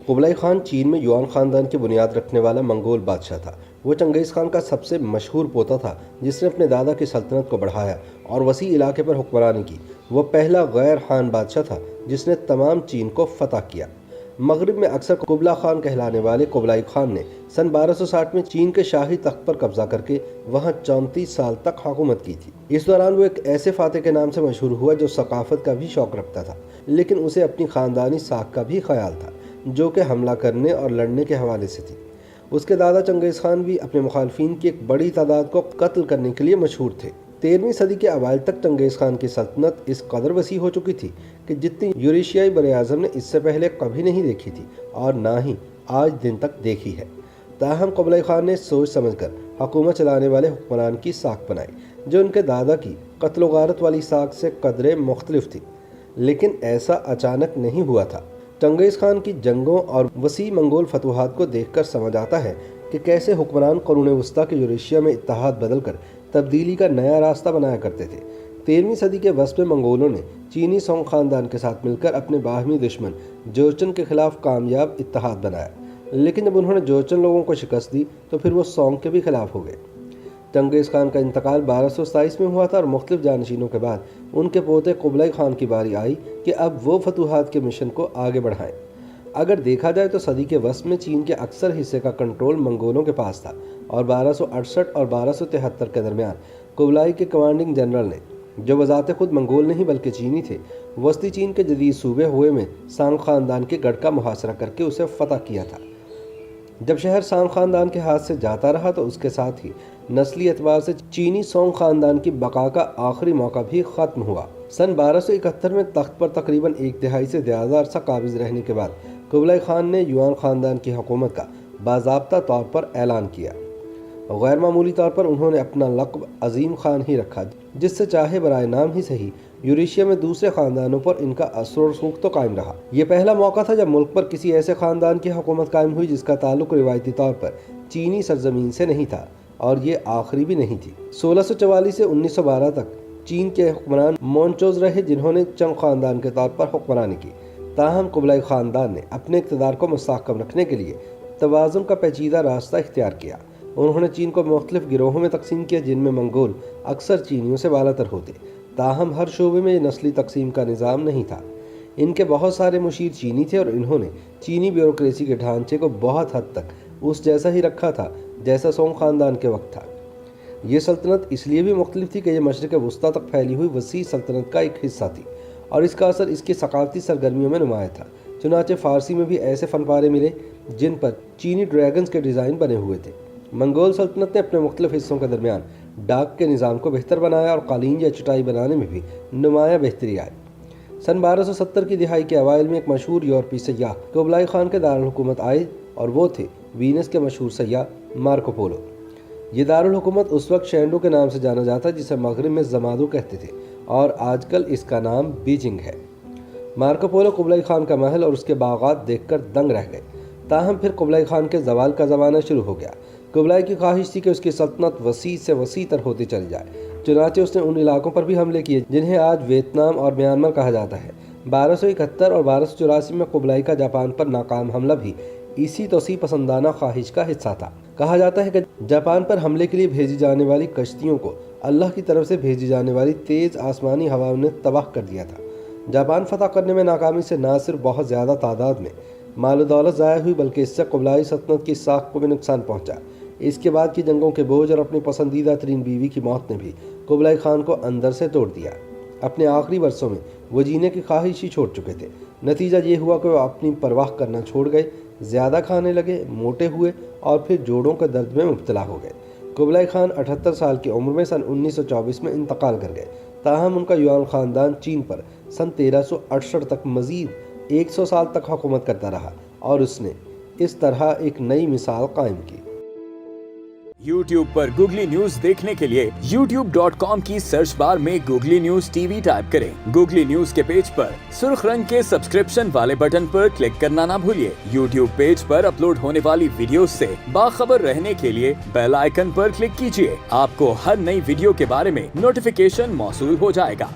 Kublai Khan चीन में yuan खानदान की बुनियाद रखने वाला मंगोल बादशाह था। वो चंगेज़ खान का सबसे मशहूर पोता था जिसने अपने दादा की सल्तनत को बढ़ाया और वसी इलाके पर हुक्मरानी की। वो पहला गैर खान बादशाह था जिसने तमाम चीन को फतह किया। मगरिब में अक्सर कुबला खान कहलाने वाले कुबलाई खान ने सन 1260 में चीन के शाही तख्त पर कब्जा करके वहां 34 साल तक हुकूमत की थी। इस दौरान वो एक ऐसे फातेह के नाम से मशहूर हुआ जो सकाफत का भी शौक रखता था, लेकिन उसे अपनी खानदानी साख का भी ख्याल था जो कि हमला करने और लड़ने के हवाले से थी। उसके दादा चंगेज़ खान भी अपने मुखालफिन की एक बड़ी तादाद को कत्ल करने के लिए मशहूर थे। 13वीं सदी के अवाइल तक चंगेज़ खान की सल्तनत इस कदर वसी हो चुकी थी कि जितनी यूरेशियाई बर-ए-आज़म ने इससे पहले कभी नहीं देखी थी और ना ही आज दिन तक देखी है। ताहम कुबलाई खान ने सोच समझकर हुकूमत चलाने वाले हुक्मरान की साख बनाई जो उनके दादा की कत्ल व गारत वाली साख से कदरे मुख्तलिफ थी, लेकिन ऐसा अचानक नहीं हुआ था। चंगेज़ खान की जंगों और वसी मंगोल फतूहात को देखकर समझ आता है कि कैसे हुक्मरान क़ुरून वस्ता के यूरेशिया में इत्तेहाद बदलकर तब्दीली का नया रास्ता बनाया करते थे। 13वीं सदी के वस्फ़ में मंगोलों ने चीनी सोंग ख़ानदान के साथ मिलकर अपने बाहमी दुश्मन जोचन के खिलाफ कामयाब इत्तेहाद बनाया, लेकिन जब उन्होंने जोचन लोगों को शिकस्त दी तो फिर वो सोंग के भी खिलाफ हो गए। चंगेज़ खान का इंतकाल 1227 में हुआ था और मुख्तलिफ जानशीनों के बाद उनके पोते कुबलाई खान की बारी आई कि अब वो फतूहात के मिशन को आगे बढ़ाएं। अगर देखा जाए तो सदी के वस्फ़ में चीन के अक्सर हिस्से का कंट्रोल मंगोलों के पास था और 1268 और 1273 के दरमियान कुबलाई के कमांडिंग जनरल ने, जो बज़ाते खुद मंगोल नहीं बल्कि चीनी थे, वस्ती चीन के जदीद सूबे हुए में सांग ख़ानदान के गढ़ का मुहासरा करके उसे फतह किया था। जब शहर सांग ख़ानदान के हाथ से जाता रहा तो उसके साथ ही नस्ली एतबार से चीनी सोंग ख़ानदान की बका का आखिरी मौका भी ख़त्म हुआ। सन 1271 में तख्त पर तकरीबन एक तिहाई से ज़्यादा अरसा काबिज़ रहने के बाद कुबलाई खान ने युआन ख़ानदान की हुकूमत का बाज़ाब्ता तौर पर ऐलान किया। गैर मामूली तौर पर उन्होंने अपना लक़्ब अज़ीम खान ही रखा, जिससे चाहे बराए नाम ही सही यूरेशिया में दूसरे ख़ानदानों पर इनका असर और रसूख तो कायम रहा। ये पहला मौका था जब मुल्क पर किसी ऐसे ख़ानदान की हुकूमत कायम हुई जिसका ताल्लुक़ रिवायती तौर पर चीनी सरजमीन से नहीं था, और ये आखिरी भी नहीं थी। 1644 से 1912 तक चीन के हुक्मरान मोनचोज़ रहे जिन्होंने चंग ख़ानदान के तौर पर हुक्मरानी की। ताहम कुबलाई ख़ानदान ने अपने इक़्तिदार को मुस्तहकम रखने के लिए तवाज़ुन का पेचीदा रास्ता इख्तियार किया। उन्होंने चीन को मुख्तलिफ गिरोहों में तकसीम किया जिनमें मंगोल अक्सर चीनियों से बालातर होते। ताहम हर शोबे में नस्ली तकसीम का निज़ाम नहीं था। इनके बहुत सारे मुशीर चीनी थे और इन्होंने चीनी ब्यूरोक्रेसी के ढांचे को बहुत हद तक उस जैसा ही रखा था जैसा सोंग ख़ानदान के वक्त था। ये सल्तनत इसलिए भी मुख्तलिफ थी कि यह मशरिक़ वस्ता तक फैली हुई वसी सल्तनत का एक हिस्सा थी और इसका असर इसकी सकाफ़ती सरगर्मियों में नुमाया था। चुनांचे फ़ारसी में भी ऐसे फ़नपारे मिले जिन पर चीनी ड्रैगन्स के डिज़ाइन बने हुए थे। मंगोल सल्तनत ने अपने मुख्तलिफ हिस्सों के दरमियान डाक के निज़ाम को बेहतर बनाया और कालीन या चटाई बनाने में भी नुमाया बेहतरी आई। सन 1270 की दिहाई के अवाइल में एक मशहूर यूरोपीय सयाह कुबलाई खान के दारुल हुकूमत आए और वो थे वीनस के मशहूर सयाह मार्को पोलो। ये दारुल हुकूमत उस वक्त शेंडू के नाम से जाना जाता जिसे मगरिब में ज़मादू कहते थे और आजकल इसका नाम बीजिंग है। मार्को पोलो कुबलाई खान का महल और उसके बागात देखकर दंग रह गए। ताहम फिर कुबलाई खान के जवाल का ज़माना शुरू हो गया। कुबलाई की ख्वाहिश थी कि उसकी सल्तनत वसी से वसी तर होती चली जाए, चुनांचे उसने उन इलाकों पर भी हमले किए जिन्हें आज वियतनाम और म्यांमार कहा जाता है। 1271 और 1284 में कुबलाई का जापान पर नाकाम हमला भी इसी तोसी पसंदाना ख्वाहिश का हिस्सा था। कहा जाता है कि जापान पर हमले के लिए भेजी जाने वाली कश्तियों को अल्लाह की तरफ से भेजी जाने वाली तेज़ आसमानी हवाओं ने तबाह कर दिया था। जापान फतह करने में नाकामी से न सिर्फ बहुत ज़्यादा तादाद में माल दौलत ज़ाया हुई बल्कि इससे कुबलाई सल्तनत की साख को भी नुकसान पहुँचा। इसके बाद की जंगों के बोझ और अपनी पसंदीदा तरीन बीवी की मौत ने भी कुबलाई खान को अंदर से तोड़ दिया। अपने आखिरी वर्षों में वो जीने की ख्वाहिश ही छोड़ चुके थे। नतीजा ये हुआ कि वो अपनी परवाह करना छोड़ गए, ज़्यादा खाने लगे, मोटे हुए और फिर जोड़ों के दर्द में मुब्तला हो गए। कुबलाई खान 78 साल की उम्र में सन 1924 में इंतकाल कर गए। ताहम उनका युआन ख़ानदान चीन पर सन 1368 तक मज़ीद 100 साल तक हुकूमत करता रहा और उसने इस तरह एक नई मिसाल कायम की। YouTube पर गूगली न्यूज देखने के लिए youtube.com की सर्च बार में गूगली न्यूज टीवी टाइप करें। गूगली न्यूज के पेज पर सुर्ख रंग के सब्सक्रिप्शन वाले बटन पर क्लिक करना ना भूलिए। YouTube पेज पर अपलोड होने वाली वीडियोस से बाखबर रहने के लिए बेल आइकन पर क्लिक कीजिए। आपको हर नई वीडियो के बारे में नोटिफिकेशन मौसूल हो जाएगा।